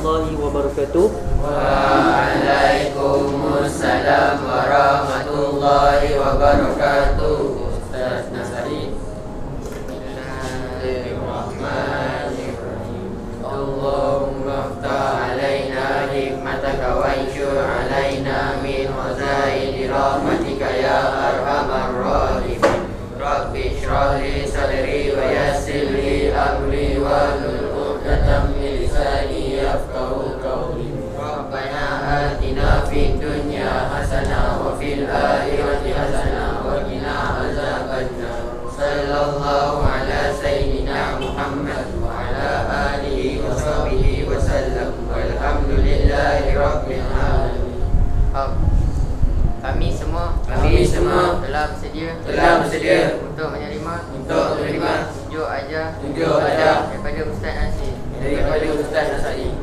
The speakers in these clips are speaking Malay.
warahmatullahi wabarakatuh. Waalaikumsalam warahmatullahi wabarakatuh. Ustaz Nasari. Bismillahirrahmanirrahim. Allahumma aftah alaina hikmataka wa anshur alaina min wazaili rahmatika ya arhamar rahimin. Rabbi shrah li sadri wa yassir li amri wahlul 'uqdatam min lisani yafqahu qawli. Rabbana atina fid dunya hasanah wa fil akhirati hasanah wa qina azabannar. Sallallahu ala sayyidina Muhammad wa ala alihi wa sahbihi wa sallam. Walhamdulillahi rabbil alamin. Kami semua telah bersedia untuk menerima tunjuk ajar daripada Ustaz Nasari.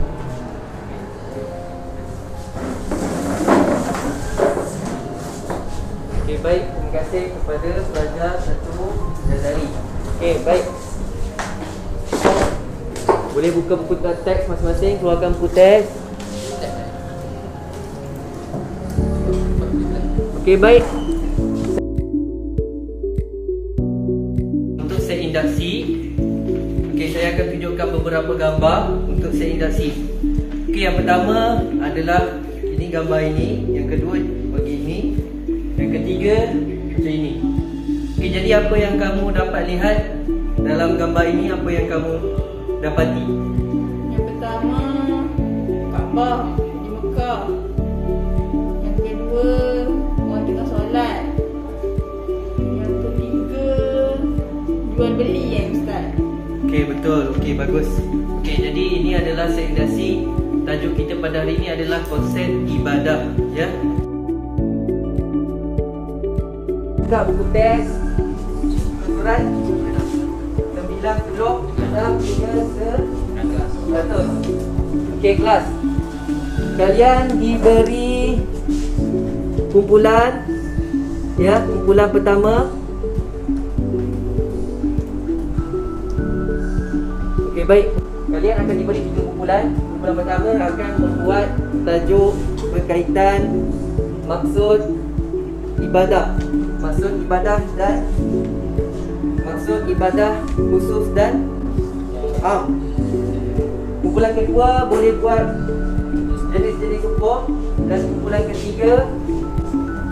Okey, baik. Terima kasih kepada pelajar 1 Nazari. Okey, baik. Boleh buka buku teks masing-masing, keluarkan buku teks. Okey, baik. Untuk set induksi, okey, saya akan tunjukkan beberapa gambar untuk set induksi. Okey, yang pertama adalah ini gambar ini, yang kedua bagi ini, yang ketiga macam ini. Okey, jadi apa yang kamu dapat lihat dalam gambar ini, apa yang kamu dapati? Yang pertama, Kaabah di Mekah. Yang kedua, orang tengah solat. Yang ketiga, jual beli ya Ustaz. Okey, betul. Okey, bagus. Okey, jadi ini adalah set induksi. Tajuk kita pada hari ini adalah konsep ibadah, ya. Buka buku teks surat 90 Okey, kelas. Kalian diberi kumpulan, ya, kumpulan pertama. Okey, baik. Kalian akan diberi 3 kumpulan. Kumpulan pertama akan membuat tajuk berkaitan maksud ibadah. Maksud ibadah khusus dan am. Kumpulan kedua boleh buat jenis-jenis hukum. Dan kumpulan ketiga,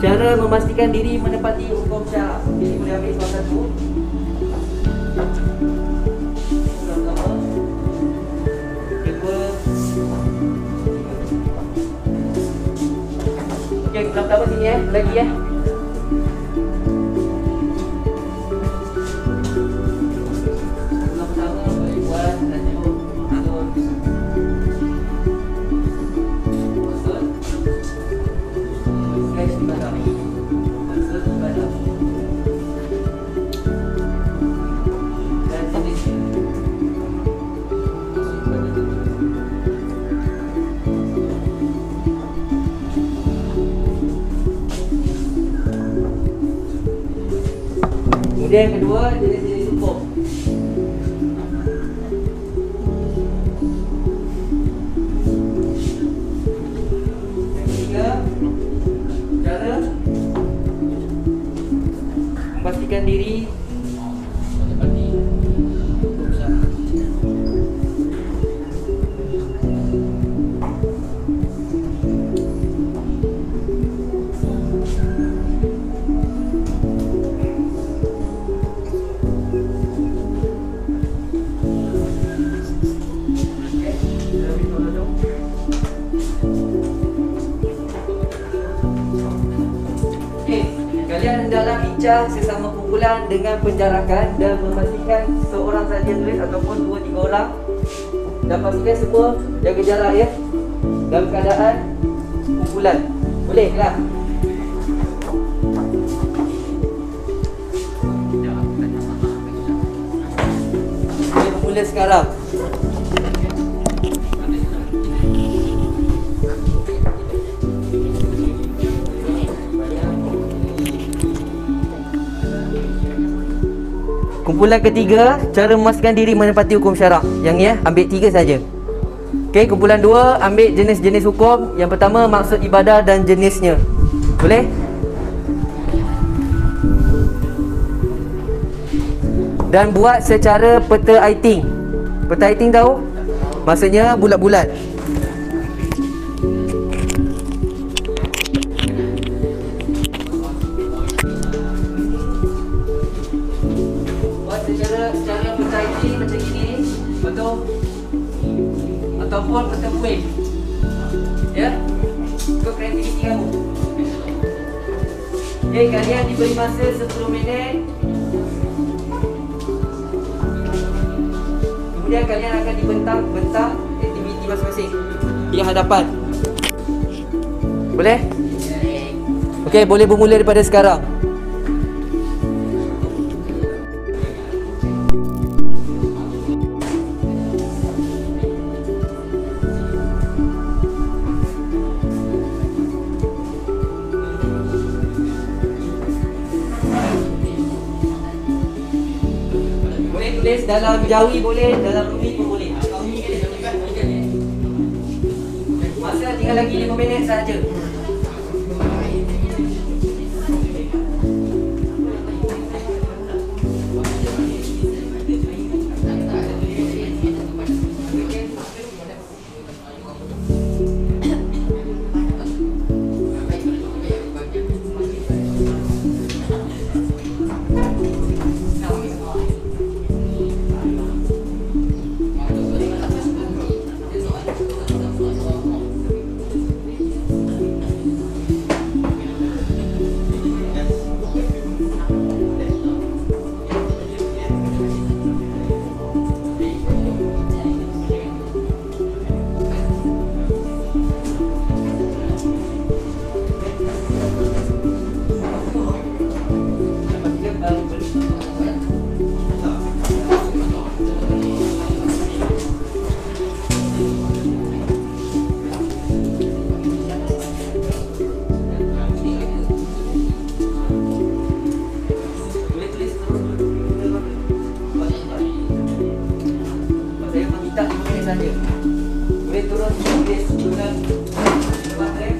cara memastikan diri menepati hukum syarak. Jadi boleh ambil salah satu. Pertama, kedua. Okey, pertama sini lagi Kemudian yang kedua, jenis-jenis hukum. Yang ketiga, cara memastikan diri menepati hukum syarak. Kalian hendaklah bincang sesama kumpulan dengan penjarakan dan memastikan seorang saja tulis ataupun 2-3 orang. Dan pastikan semua jaga jarak, ya, dalam keadaan kumpulan. Boleh lah. Boleh bermula sekarang. Kumpulan ketiga, cara memastikan diri menepati hukum syarak. Yang ambil 3 saja. Okey, kumpulan 2 ambil jenis-jenis hukum. Yang pertama maksud ibadah dan jenisnya. Boleh? Dan buat secara peta aiting. Peta aiting tahu? Maksudnya bulat-bulat. Buat secara peta aiting macam gini. Betul? Ataupun peta kuih. Ya? Ikut kreativiti kamu. Okey, kalian diberi masa 10 minit. Kemudian kalian akan dibentang-bentang aktiviti masing-masing di hadapan. Boleh? Okey, boleh bermula daripada sekarang. Tulis dalam jawi boleh, dalam rumi pun boleh. Masa tinggal lagi 5 minit saja. Boleh turun tulis dengan baterai.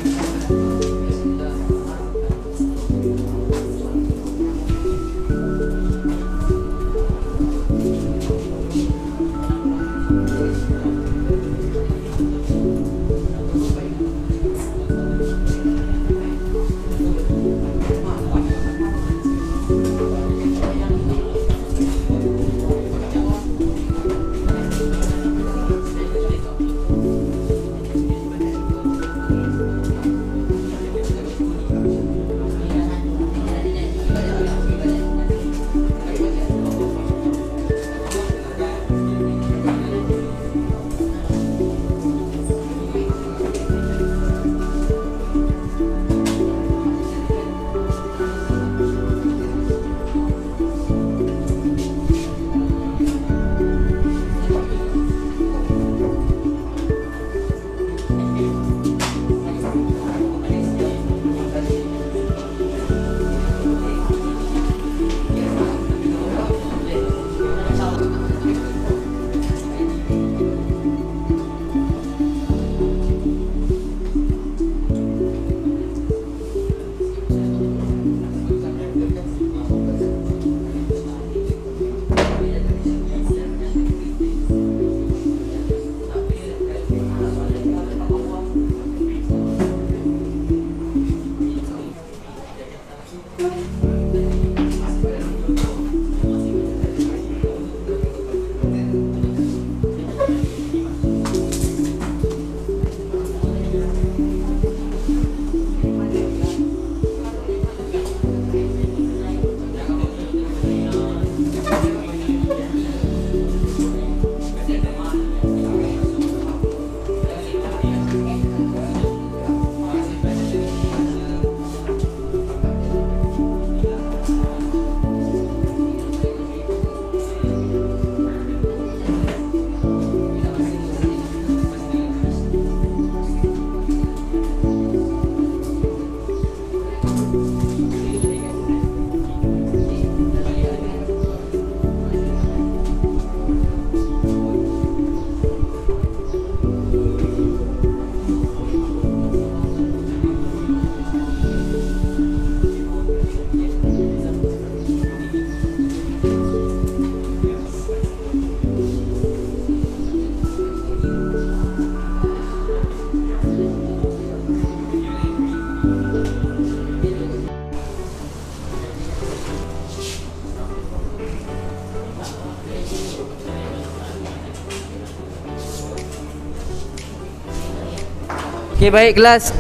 Okey, baik kelas.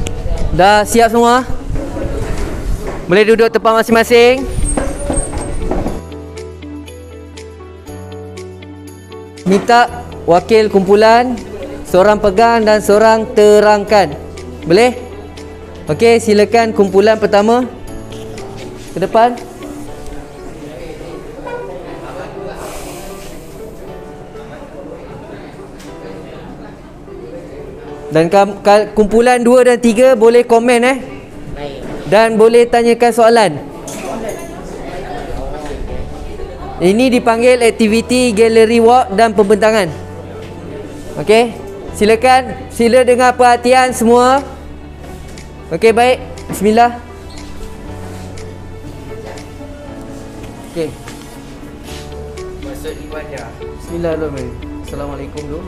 Dah siap semua? Boleh duduk tempat masing-masing. Minta wakil kumpulan, seorang pegang dan seorang terangkan. Boleh? Okey, silakan kumpulan pertama ke depan. Dan kumpulan 2 dan 3 boleh komen dan boleh tanyakan soalan. Ini dipanggil aktiviti gallery walk dan pembentangan. Okey, silakan, sila dengar perhatian semua. Okey, baik. Bismillah. Okey. Masuk ibadah. Bismillahirrahmanirrahim. Assalamualaikum dulu.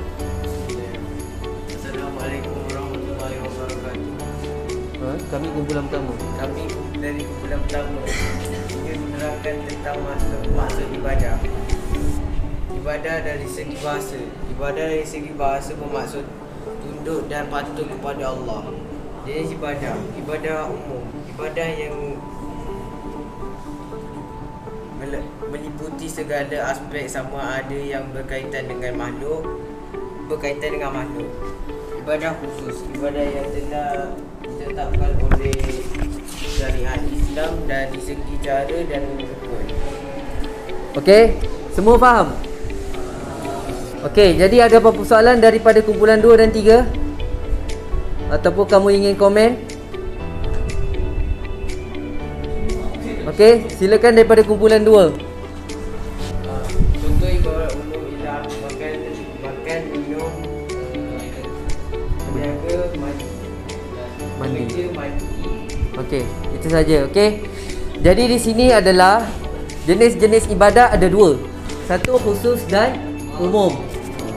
Assalamualaikum warahmatullahi wabarakatuh. Kami kumpulan pertama. Kami dari kumpulan pertama ingin menerangkan tentang maksud ibadah. Ibadah dari segi bahasa. Ibadah dari segi bahasa bermaksud tunduk dan patuh kepada Allah. Jenis ibadah, ibadah umum, ibadah yang meliputi segala aspek sama ada yang berkaitan dengan makhluk, Ibadah khusus, ibadah yang telah ditetapkan oleh syariat Islam dari segi cara dan rukun. Okey, semua faham? Okey, jadi ada apa-apa soalan daripada kumpulan 2 dan 3? Ataupun kamu ingin komen? Okey, silakan daripada kumpulan 2. Contoh ibarat umum ialah makan, minum, berniaga, mandi. Okey, itu saja. Okey. Jadi di sini adalah jenis-jenis ibadah ada 2. Satu khusus dan umum.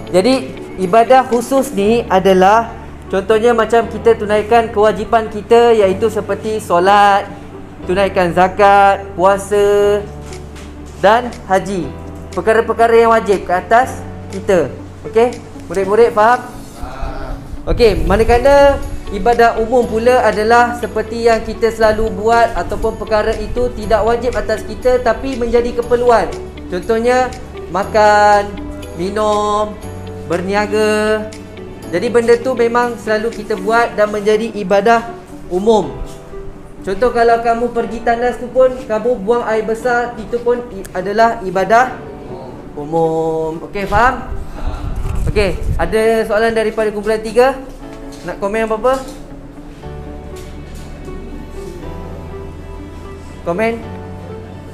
Jadi ibadah khusus ni adalah contohnya macam kita tunaikan kewajipan kita, iaitu seperti solat, tunaikan zakat, puasa dan haji. Perkara-perkara yang wajib ke atas kita. Okey? Murid-murid faham? Okey, manakala ibadah umum pula adalah seperti yang kita selalu buat ataupun perkara itu tidak wajib atas kita tapi menjadi keperluan. Contohnya makan, minum, berniaga. Jadi benda tu memang selalu kita buat dan menjadi ibadah umum. Contoh kalau kamu pergi tandas tu pun kamu buang air besar, itu pun adalah ibadah umum. Okey, faham? Okey, ada soalan daripada kumpulan 3? Nak komen apa-apa? Komen?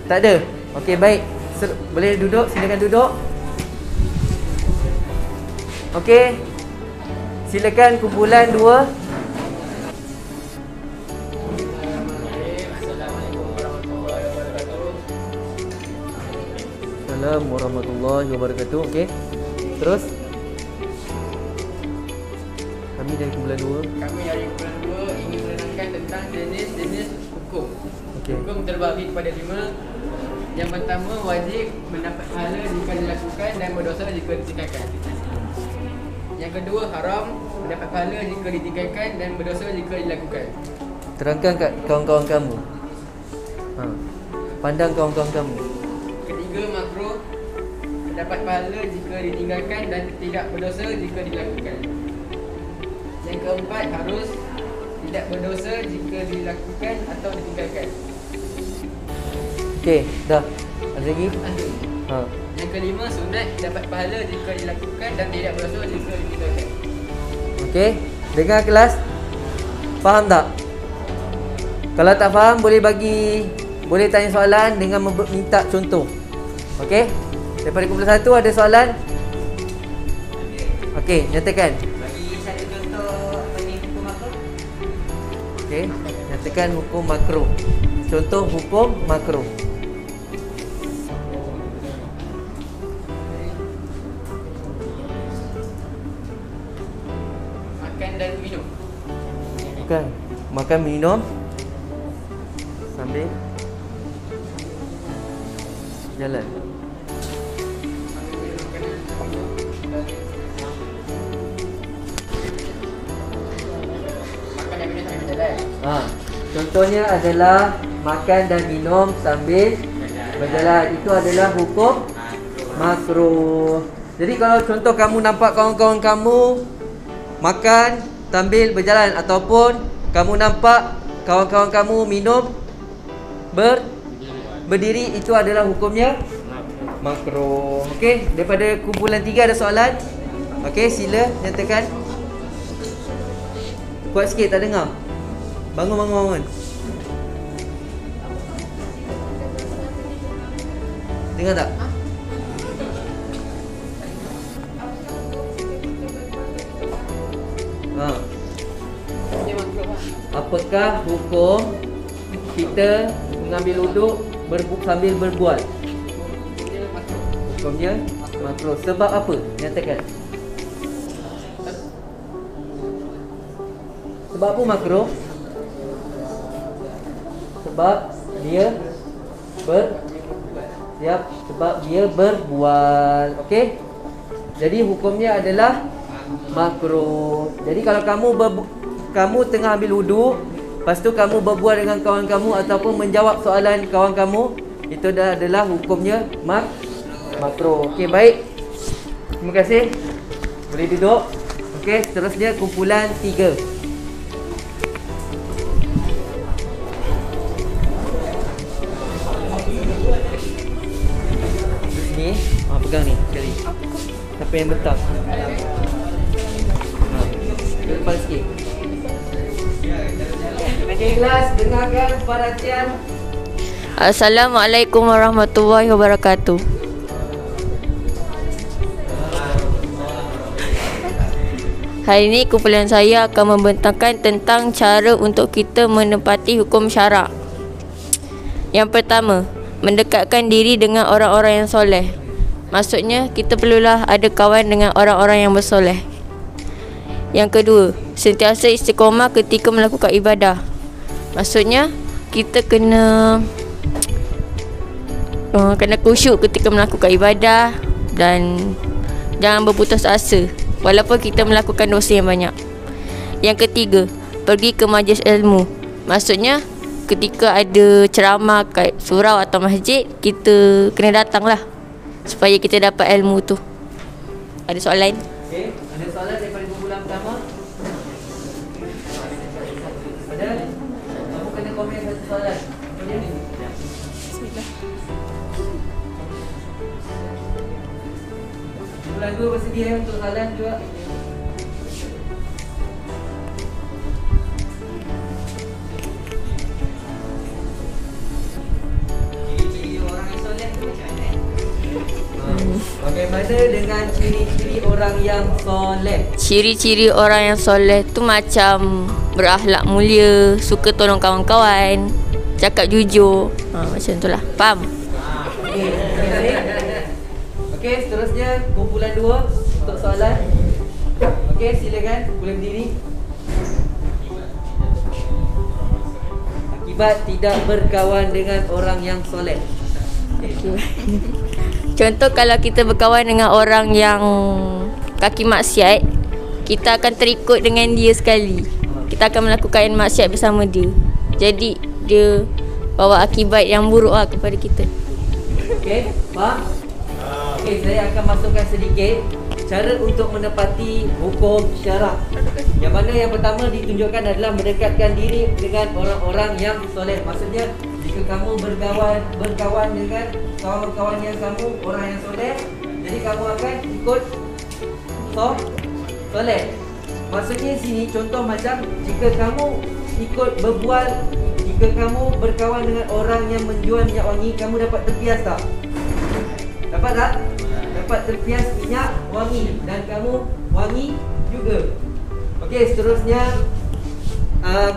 Tak ada? Okey, baik. Boleh duduk, silakan duduk. Okey. Silakan kumpulan 2. Assalamualaikum warahmatullahi wabarakatuh. Okey. Terus kami dari kumpulan 2. Kami dari kumpulan 2 ingin menerangkan tentang jenis-jenis hukum. Okey. Hukum terbagi kepada 5. Yang pertama, wajib mendapat pahala jika dilakukan dan berdosa jika ditinggalkan. Yang kedua, haram mendapat pahala jika ditinggalkan dan berdosa jika dilakukan. Terangkan kat kawan-kawan kamu. Pandang kawan-kawan kamu. Ketiga, makruh mendapat pahala jika ditinggalkan dan tidak berdosa jika dilakukan. Yang keempat, harus tidak berdosa jika dilakukan atau ditinggalkan. Okey, dah. Ada lagi? Ada. Yang kelima, sunat dapat pahala jika dilakukan dan tidak berdosa jika ditinggalkan. Okey, dengar kelas. Faham tak? Kalau tak faham boleh tanya soalan dengan minta contoh. Okey? Daripada kumpulan 1 ada soalan? Okey, nyatakan. Bagi satu contoh apa ni hukum makruh? Okey, nyatakan hukum makruh. Contoh hukum makruh. Makan dan minum. Bukan. Makan minum sambil jalan. Contohnya adalah makan dan minum sambil berjalan. Itu adalah hukum makruh. Jadi kalau contoh kamu nampak kawan-kawan kamu makan sambil berjalan, ataupun kamu nampak kawan-kawan kamu minum berdiri, itu adalah hukumnya makruh. Okey, daripada kumpulan 3 ada soalan? Okey, sila nyatakan. Kuat sikit, tak dengar. Bangun. Dengar tak? Apakah hukum kita mengambil wuduk sambil berbual? Hukumnya makruh. Sebab apa? Nyatakan. Sebab apa makruh? Sebab dia berbual. Okey? Jadi hukumnya adalah makruh. Jadi kalau kamu tengah ambil wuduk, lepas tu kamu berbual dengan kawan kamu ataupun menjawab soalan kawan kamu, itu adalah hukumnya makruh. Okey, baik. Terima kasih. Boleh duduk. Okey, seterusnya kumpulan 3. Sini, pegang ni sekali. Siapa yang bentang? Depan sikit. Okey, kelas, dengarkan perhatian. Assalamualaikum warahmatullahi wabarakatuh. Hari ini kumpulan saya akan membentangkan tentang cara untuk kita menepati hukum syarak. Yang pertama, mendekatkan diri dengan orang-orang yang soleh. Maksudnya, kita perlulah ada kawan dengan orang-orang yang bersoleh. Yang kedua, sentiasa istiqomah ketika melakukan ibadah. Maksudnya, kita kena khusyuk ketika melakukan ibadah dan jangan berputus asa walaupun kita melakukan dosa yang banyak. Yang ketiga, pergi ke majlis ilmu. Maksudnya, ketika ada ceramah kat surau atau masjid, kita kena datanglah supaya kita dapat ilmu tu. Ada soalan? Okey, ada soalan daripada kumpulan pertama? Ada? Kamu kena komen satu soalan. Boleh ni? Bismillah. Kumpulan 2 bersedia untuk soalan juga? Bagaimana dengan ciri-ciri orang yang soleh? Ciri-ciri orang yang soleh tu macam berakhlak mulia, suka tolong kawan-kawan, cakap jujur, macam tu lah. Faham? Okey, seterusnya kumpulan 2 untuk soalan. Okey, silakan kumpulan berdiri. Akibat tidak berkawan dengan orang yang soleh. Contoh, kalau kita berkawan dengan orang yang kaki maksiat, kita akan terikut dengan dia sekali. Kita akan melakukan maksiat bersama dia. Jadi dia bawa akibat yang buruk lah kepada kita. Okey, faham? Okey, saya akan masukkan sedikit cara untuk menepati hukum syarak. Yang mana yang pertama ditunjukkan adalah mendekatkan diri dengan orang-orang yang soleh. Maksudnya, jika kamu berkawan dengan kawan-kawan yang kamu orang yang soleh, jadi kamu akan ikut soleh. Maksudnya sini contoh macam jika kamu ikut berbual, jika kamu berkawan dengan orang yang menjual minyak wangi, kamu dapat terpias tak? Dapat tak? Dapat terpias minyak wangi dan kamu wangi juga. Okey, seterusnya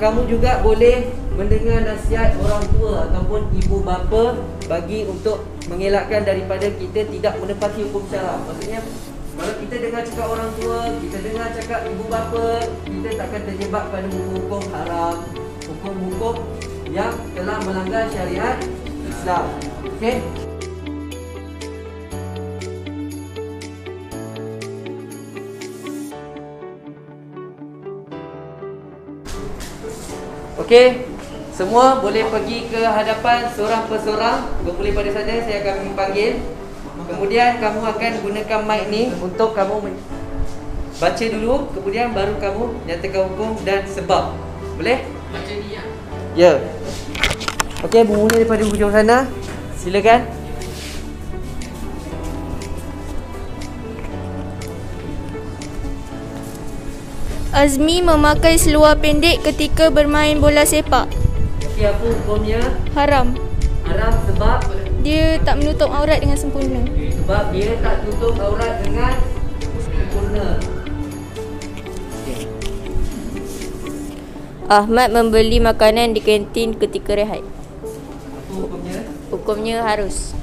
kamu juga boleh mendengar nasihat orang tua ataupun ibu bapa bagi untuk mengelakkan daripada kita tidak menepati hukum syarak. Maksudnya, kalau kita dengar cakap orang tua, kita dengar cakap ibu bapa, kita takkan terjebak pada hukum-hukum haram, hukum-hukum yang telah melanggar syariat Islam. Okey? Okey. Semua boleh pergi ke hadapan seorang perseorang. Bermula pada sana saya akan panggil. Kemudian kamu akan gunakan mic ni untuk kamu baca dulu, kemudian baru kamu nyatakan hukum dan sebab. Boleh? Baca ni ya. Ya. Okey, bermula daripada hujung sana. Silakan. Azmi memakai seluar pendek ketika bermain bola sepak. Okey, apa hukumnya? Haram. Haram sebab Dia tak menutup aurat dengan sempurna. sebab dia tak tutup aurat dengan sempurna. Ahmad membeli makanan di kantin ketika rehat. Apa hukumnya? Hukumnya harus.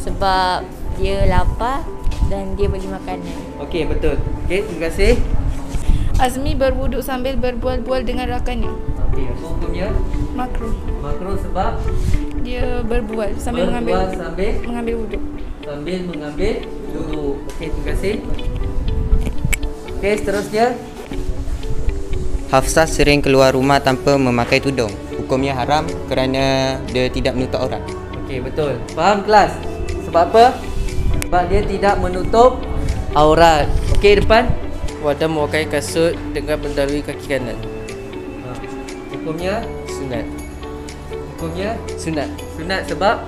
Sebab dia lapar dan dia beli makanan. okey, betul. Okey, terima kasih. Azmi berwuduk sambil berbual-bual dengan rakannya. Okey, apa hukumnya? Makruh. Makruh sebab Dia berbual sambil berbual mengambil wuduk. sambil mengambil duduk. Okey, terima kasih. Okey, seterusnya. Hafsah sering keluar rumah tanpa memakai tudung. Hukumnya haram kerana dia tidak menutup aurat. Okey, betul. Faham kelas? Sebab apa? Sebab dia tidak menutup aurat. Okey, depan. Wadah memakai kasut dengan mendahului kaki kanan. Hukumnya Sunat. Hukumnya Sunat. sunat sebab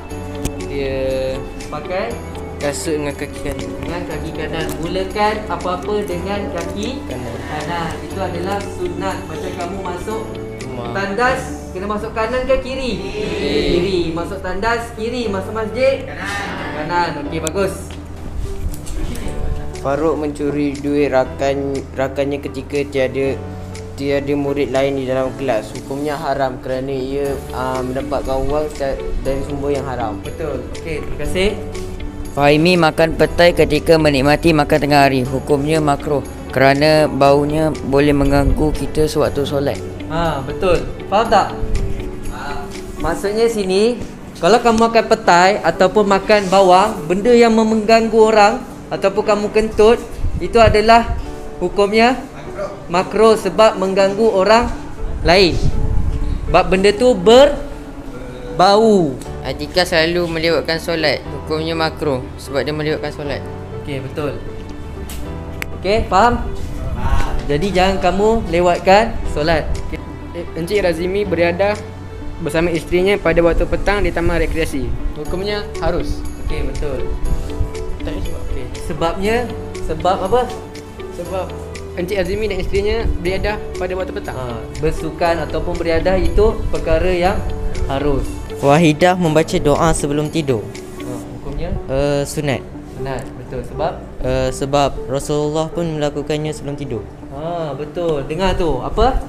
Dia pakai kasut dengan kaki kanan. dengan kaki kanan. Mulakan apa-apa dengan kaki Kanan. kanan. Itu adalah sunat. Macam kamu masuk Rumah. tandas, kena masuk kanan ke kiri? Kiri. Masuk tandas kiri, masuk masjid kanan. Okey, bagus. Farouk mencuri duit rakannya ketika tiada murid lain di dalam kelas. Hukumnya haram kerana ia mendapatkan wang dari sumber yang haram. Betul. Okey, terima kasih. Fahimi makan petai ketika menikmati makan tengah hari. Hukumnya makruh kerana baunya boleh mengganggu kita sewaktu solat. Betul. Faham tak? Maksudnya sini, kalau kamu makan petai ataupun makan bawang, benda yang mengganggu orang ataupun kamu kentut, itu adalah hukumnya makruh sebab mengganggu orang lain. Sebab benda tu berbau. Atika selalu melewatkan solat. Hukumnya makruh sebab dia melewatkan solat. Okey, betul. Okey, faham? Jadi jangan kamu lewatkan solat. Okay. Encik Razimi beriadah bersama isterinya pada waktu petang di taman rekreasi. Hukumnya harus. Okey, betul. Okey, sebabnya sebab apa? Sebab Encik Azimi dan isterinya beriadah pada waktu petang. Bersukan ataupun beriadah itu perkara yang harus. Wahidah membaca doa sebelum tidur. Hukumnya Sunat. sunat. Betul. Sebab Sebab Rasulullah pun melakukannya sebelum tidur. betul. Dengar tu. Apa?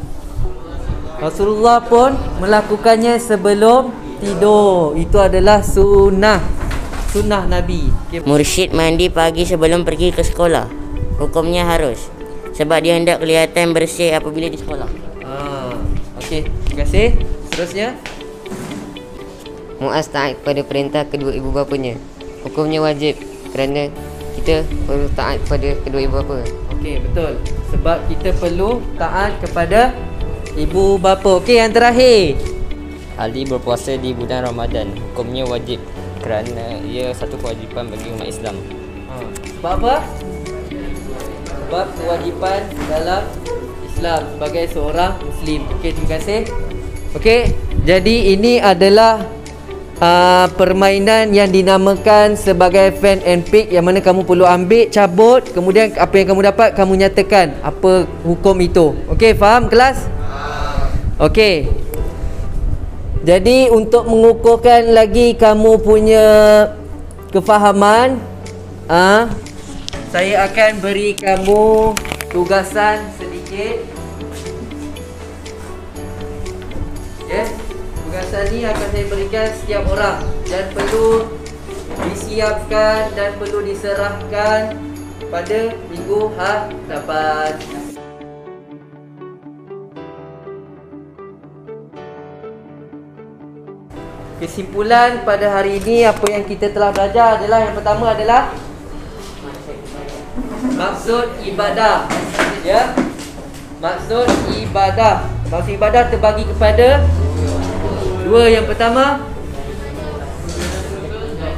Rasulullah pun melakukannya sebelum tidur. Itu adalah sunnah. Sunnah Nabi. Okay. Mursyid mandi pagi sebelum pergi ke sekolah. Hukumnya harus sebab dia hendak kelihatan bersih apabila di sekolah. Okey, terima kasih. Seterusnya, Muaz taat kepada perintah kedua ibu bapanya. Hukumnya wajib kerana kita perlu taat kepada kedua ibu bapa. okey, betul. Sebab kita perlu taat kepada ibu bapa. Okey, yang terakhir. Ali berpuasa di bulan Ramadan. Hukumnya wajib kerana ia satu kewajipan bagi umat Islam. Sebab apa? Sebab kewajipan dalam Islam sebagai seorang Muslim. Okey, terima kasih. Okey, jadi ini adalah permainan yang dinamakan sebagai fan and pick, yang mana kamu perlu ambil, cabut, kemudian apa yang kamu dapat kamu nyatakan apa hukum itu. Okey, faham kelas? Okey. Jadi untuk mengukuhkan lagi kamu punya kefahaman, saya akan beri kamu tugasan sedikit. Ya, tugasan ni akan saya berikan setiap orang dan perlu disiapkan dan perlu diserahkan pada minggu hadapan. Kesimpulan pada hari ini apa yang kita telah belajar adalah, yang pertama adalah maksud ibadah, ya. Maksud ibadah. Maksud ibadah terbagi kepada dua. Yang pertama,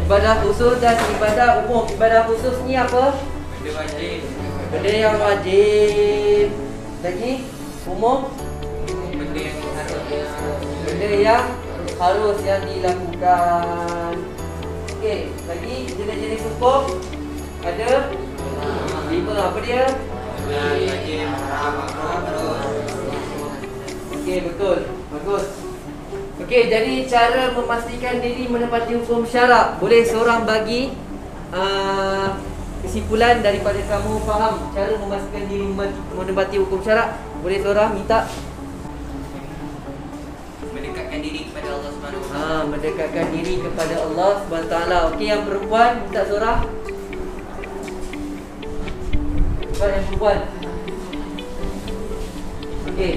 ibadah khusus dan ibadah umum. Ibadah khusus ni apa? Benda wajib. Benda yang wajib. Lagi umum, Benda yang harus. benda yang harus yang dilakukan. Okey, lagi jenis-jenis hukum ada 5. Apa dia? Wajib, haram, makruh, terus. Okey, betul. Bagus. Okey, jadi cara memastikan diri menepati hukum syarak. Boleh seorang bagi kesimpulan daripada kamu faham cara memastikan diri menepati hukum syarak? Boleh seorang minta? Mendekatkan diri kepada Allah Subhanahu Wa Taala. Mendekatkan diri kepada Allah SWT. Okey, yang perempuan minta seorang. Bukan yang perempuan. Okey.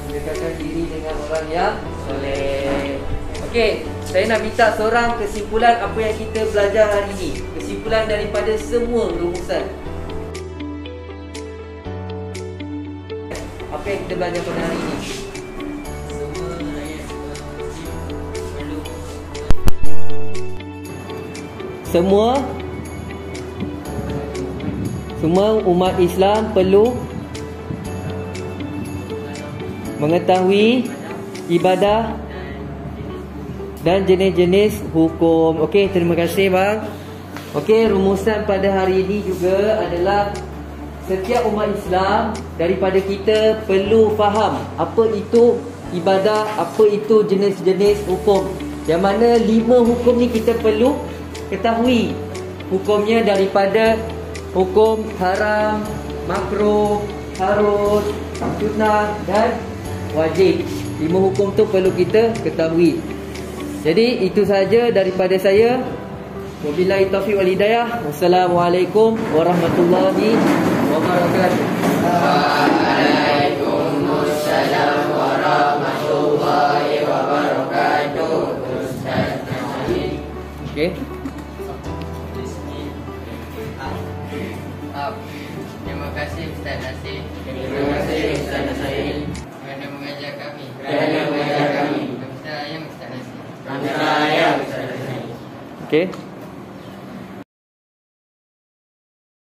Mendekatkan diri dengan orang yang soleh. Okey, saya nak minta seorang kesimpulan apa yang kita belajar hari ini. Kesimpulan daripada semua rumusan. Apa yang kita belajar pada hari ini? Semua rakyat Muslim perlu Semua umat Islam perlu mengetahui ibadah dan jenis-jenis hukum. Okey, terima kasih bang. Okey, rumusan pada hari ini juga adalah setiap umat Islam daripada kita perlu faham apa itu ibadah, apa itu jenis-jenis hukum. Yang mana 5 hukum ni kita perlu ketahui hukumnya, daripada hukum haram, makruh, harus, sunnah dan wajib. 5 hukum tu perlu kita ketahui. Jadi itu saja daripada saya. Wabillahi taufiq wal hidayah. Wassalamualaikum warahmatullahi wabarakatuh. Waalaikumsalam warahmatullahi wabarakatuh. Okey. Terima kasih Ustaz Nasir. Terima kasih Ustaz Nasir Kerana mengajar kami. kerana mengajar kami. Kami sayang Ustaz Nasir. Kami sayang Ustaz Nasir. Okey.